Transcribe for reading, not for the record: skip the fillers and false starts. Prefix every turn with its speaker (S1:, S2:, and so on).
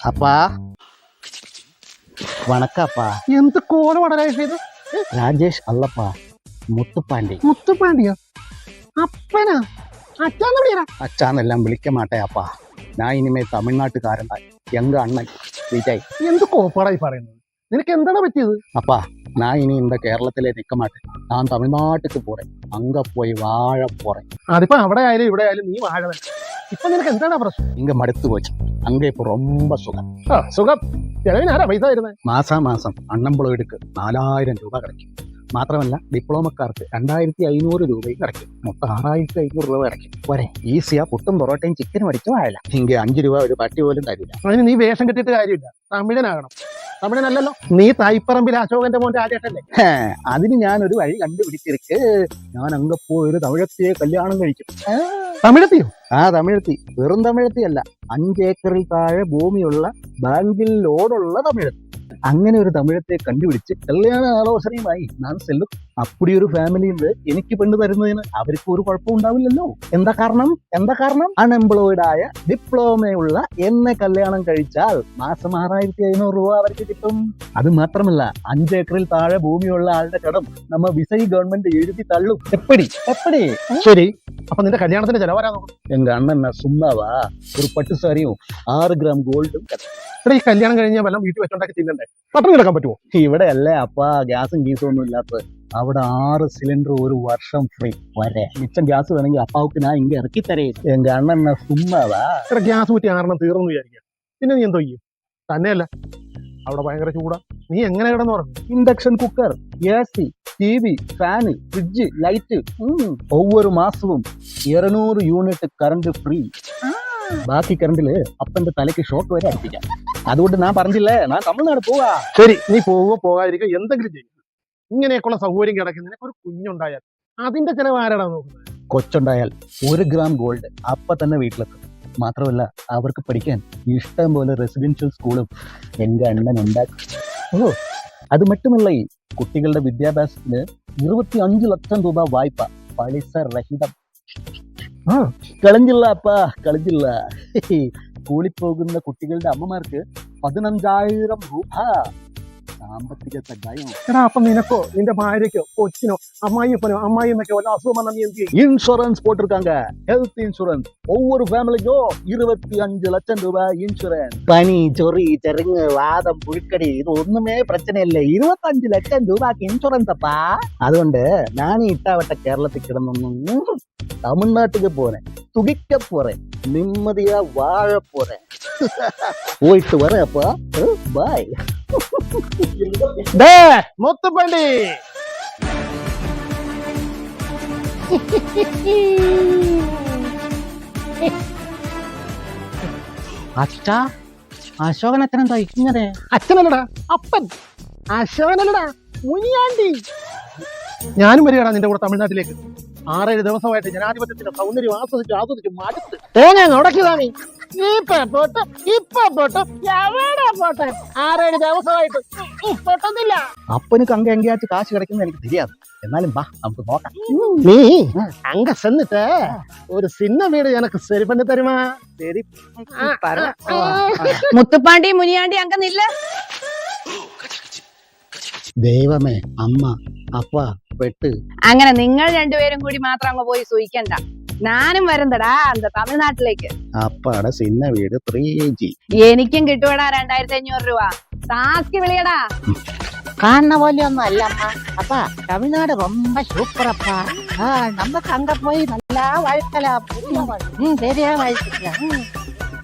S1: அப்பா வணக்கம்ப்பா.
S2: എന്ത് കോലമാണ് രാജേഷ്?
S1: രാജേഷ് അല്ലപ്പാ, മുത്തുപ്പാണ്ടി.
S2: മുത്തുപ്പാണ്ടിയോ? അപ്പനാ? അച്ഛാന്ന് വിളിയടാ.
S1: അച്ഛാന്നെല്ലാം വിളിക്ക മാട്ടേ അപ്പാ. ഞാൻ ഇനിമേ തമിഴ്നാട്ടുകാരനായി എങ്ക അണ്ണൻ വിജയ്.
S2: എന്ത് കോപ്പാടായി പറയുന്നത്? നിനക്ക് എന്താണ് പറ്റിയത്?
S1: அப்பா நான் இனி இந்த கேரளத்திலே நிற்க மாட்டேன். நான் தமிழ்நாட்டுக்கு போறேன். அங்க போய் வாழ போறேன்.
S2: അതിപ്പോ അവിടെ ആയാലും ഇവിടെ ആയാലും നീ വാഴ തന്നെ. ഇപ്പൊ നിനക്ക് എന്താണ് പ്രശ്നം?
S1: இங்க மடுத்து போச்சு. அங்க இப்போ ரொம்ப சுகம்.
S2: സുഖം. ചെലവിനാരാ പൈസ തരുന്നത്?
S1: മാസം അൺഎംപ്ലോയിഡ്ക്ക് 4000 രൂപ கிடைக்கும். മാത്രമല്ല ഡിപ്ലോമക്കാർക്ക് 2500 രൂപയും கிடைக்கும். മൊത്തം 6500 രൂപ கிடைക്കും. പോരെ, ഈസിയാ പുട്ടും പൊറോട്ടയും ചിക്കനും അടിച്ചു വാഴല. ഇങ്ങ 5 രൂപ ഒരു പട്ടി പോലും തരില്ല.
S2: അതിന് നീ വേഷം കെട്ടിയിട്ട് കാര്യമില്ല. തമിഴനാകണം. തമിഴനല്ലല്ലോ. നീ തൈപ്പറമ്പിലെ അശോകന്റെ മോന്റെ രാജേഷല്ലേ?
S1: അതിന് ഞാനൊരു വഴി കണ്ടുപിടിച്ചിരിക്ക്. ഞാൻ അങ്ങ പോയി ഒരു തമിഴത്തിയെ കല്യാണം കഴിക്കും.
S2: തമിഴത്തിയോ?
S1: തമിഴത്തി. വെറും തമിഴത്തിയല്ല, 5 ഏക്കറിൽ താഴെ ഭൂമിയുള്ള ബാങ്കിൽ ലോഡുള്ള തമിഴത്തി. അങ്ങനെ ഒരു തമിഴത്തെ കണ്ടുപിടിച്ച് കല്യാണ ആലോചനയുമായി ഞാൻ ചെല്ലും. അപ്പടി ഒരു ഫാമിലിയിൽ എനിക്ക് പെണ്ണ് തരുന്നതിന് അവർക്ക് ഒരു കുഴപ്പം ഉണ്ടാവില്ലല്ലോ. എന്താ കാരണം അൺഎംപ്ലോയിഡ് ആയ ഡിപ്ലോമയുള്ള എന്നെ കല്യാണം കഴിച്ചാൽ മാസം 6500 രൂപ അവർക്ക് കിട്ടും. അത് മാത്രമല്ല 5 ഏക്കറിൽ താഴെ ഭൂമിയുള്ള ആളുടെ കടം നമ്മ വിസൈ ഗവൺമെന്റ് എഴുതി തള്ളും. എപ്പടി
S2: ശരി. അപ്പൊ നിന്റെ കല്യാണത്തിന്റെ ചെലവരാ നോക്കും.
S1: എങ്ക അണ്ണൻ സുമ്മാവാ ഒരു പട്ടുസാരിയും 6 ഗ്രാം ഗോൾഡും.
S2: ഈ കല്യാണം കഴിഞ്ഞാൽ വല്ലതും വീട്ടിൽ വെച്ചോണ്ടാക്കി തിന്നണ്ടേ? പട്ടണം കിടക്കാൻ പറ്റുമോ?
S1: ഇവിടെ അല്ലേ അപ്പാ ഗ്യാസും ഗീസും ഒന്നും ഇല്ലാത്തത്. അവിടെ 6 സിലിണ്ടർ ഒരു വർഷം ഫ്രീ വരെ. മിച്ചം ഗ്യാസ് വേണമെങ്കിൽ അപ്പാവുക്ക് ഞാൻ ഇങ്ങ ഇറക്കി തരേ. എങ്ക അണ്ണൻ സുമ്മാവാ.
S2: ഗ്യാസ് കുറ്റി 6 തീർന്നു വിചാരിക്കുക. പിന്നെ നീ എന്തോ ചെയ്യും? തന്നെയല്ല, അവിടെ ഭയങ്കര ചൂടാ. നീ എങ്ങനെ കിടന്നു പറഞ്ഞു?
S1: Induction cooker, AC, TV, fan, fridge, light. ഒവ്വൊരു മാസവും 200 യൂണിറ്റ് കറണ്ട് ഫ്രീ. ബാക്കി കറണ്ടില് അപ്പന്റെ തലയ്ക്ക് ഷോക്ക് വരെ അടിപ്പിക്കാം. അതുകൊണ്ട് ഞാൻ പറഞ്ഞില്ലേ, ഞാൻ തമിഴ്നാട് പോവാ.
S2: ശരി, നീ പോകാതിരിക്കുക, എന്തെങ്കിലും ചെയ്യും. ഇങ്ങനെയൊക്കെയുള്ള സൗകര്യം കിടക്കും. നിനക്കൊരു കുഞ്ഞുണ്ടായാൽ അതിന്റെ ചെലവ് ആരാടാ നോക്കുന്നത്?
S1: കൊച്ചുണ്ടായാൽ 1 ഗ്രാം ഗോൾഡ് അപ്പ തന്നെ വീട്ടിലെത്തും. മാത്രമല്ല അവർക്ക് പഠിക്കാൻ ഇഷ്ടം പോലെ റെസിഡൻഷ്യൽ സ്കൂളും എന്റെ അണ്ണൻ ഉണ്ടാക്കും. അത് മറ്റുമല്ല, ഈ കുട്ടികളുടെ വിദ്യാഭ്യാസത്തിന് 25 ലക്ഷം രൂപ വായ്പ പലിശ രഹിതം. കളഞ്ഞില്ല അപ്പാ, കളഞ്ഞില്ല. സ്കൂളിൽ പോകുന്ന കുട്ടികളുടെ അമ്മമാർക്ക് 15,000 രൂപ സാമ്പത്തിക സഹായം.
S2: എടാ, അപ്പൊ നിനക്കോ നിന്റെ ഭാര്യക്കോ കൊച്ചിനോ അമ്മായിപ്പനോ അമ്മായിന്നൊക്കെ വല്ല അസുഖം വന്നാൽ നീ എന്ത് ചെയ്യും?
S1: இன்சூரன்ஸ் போட்டிருக்காங்க. Health insurance. ஒவ்வொரு ஃபேமிலிக்கும் 25 லட்சம் ரூபாய் இன்சூரன்ஸ். பனி, சொறி, ചെറുങ്ങ്, വാദം, പുഴുക്കടി, ഇത് ഒന്നുമേ പ്രശ്നമില്ല. 25 ലക്ഷം രൂപക്ക് ഇൻഷുറൻസ് അപ്പാ. അതുകൊണ്ട് ഞാൻ ഇട്ടാവട്ട കേരളത്തിൽ കിടന്നൊന്നും തമിഴ്നാട്ടിക്ക് പോறேன். തുടിക്ക പോறேன். നിമ്മതിയാ വാഴ പോறேன். പോയിട്ട് വരാം അപ്പാ. ബൈ.
S2: മുത്തുപ്പണ്ടി.
S1: അച്ഛാ, അശോകൻ അച്ഛനെന്താ ഇങ്ങനെ?
S2: അച്ഛനല്ലടാ, അപ്പൻ. അശോകനല്ലടാ, മുനിയാണ്ടി. ഞാനും വരികയാണ് നിന്റെ കൂടെ തമിഴ്നാട്ടിലേക്ക്. 6-7 ദിവസമായിട്ട് ജനാധിപത്യത്തിന്റെ സൗന്ദര്യം ആസ്വദിച്ച് മാറ്റത്ത് തേങ്ങ ഉടക്കിയതാണ്. ഇപ്പൊ പോട്ടെ എവിടെ പോട്ടെ? 6-7 ദിവസമായിട്ട് പൊട്ടുന്നില്ല.
S1: അപ്പനുക്ക് അങ്ക എങ്കയാച്ച് കാശ് കിടക്കുന്ന എനിക്ക് தெரியாது. എന്നാലും വാ, നമുക്ക് നോക്കാം.
S2: നീ അങ്ക ചെന്നിട്ട് ഒരു സിന്ന വീട് എനക്ക് ശരി പണി തരുമാ?
S1: ശരി.
S3: മുത്തുപ്പാണ്ടി മുനിയാണ്ടി അങ്ക നില്ല.
S1: ദൈവമേ, അമ്മ, അപ്പ പെട്ട്.
S3: അങ്ങനെ നിങ്ങൾ രണ്ടുപേരും കൂടി മാത്രം അങ്ങ് പോയി സൂയിക്കണ്ട. ഞാനും വരുന്നടാ അന്ത തമിഴ്നാട്ടിലേക്ക്.
S1: അപ്പാടെ സിന്ന വീട് 3G.
S3: എനിക്കും കിട്ടുവടാ 2500 രൂപ. ടാസ്ക് വിളിയടാ.
S4: കാണുന്ന പോലെ ഒന്നും അല്ല അമ്മ. അപ്പ തമിഴ്നാട് ரொம்ப സൂപ്പർ അപ്പ. നമുക്ക് അങ്ക പോയി നല്ല വഴുക്കലാ. ശരിയാ വഴുക്കില്ല.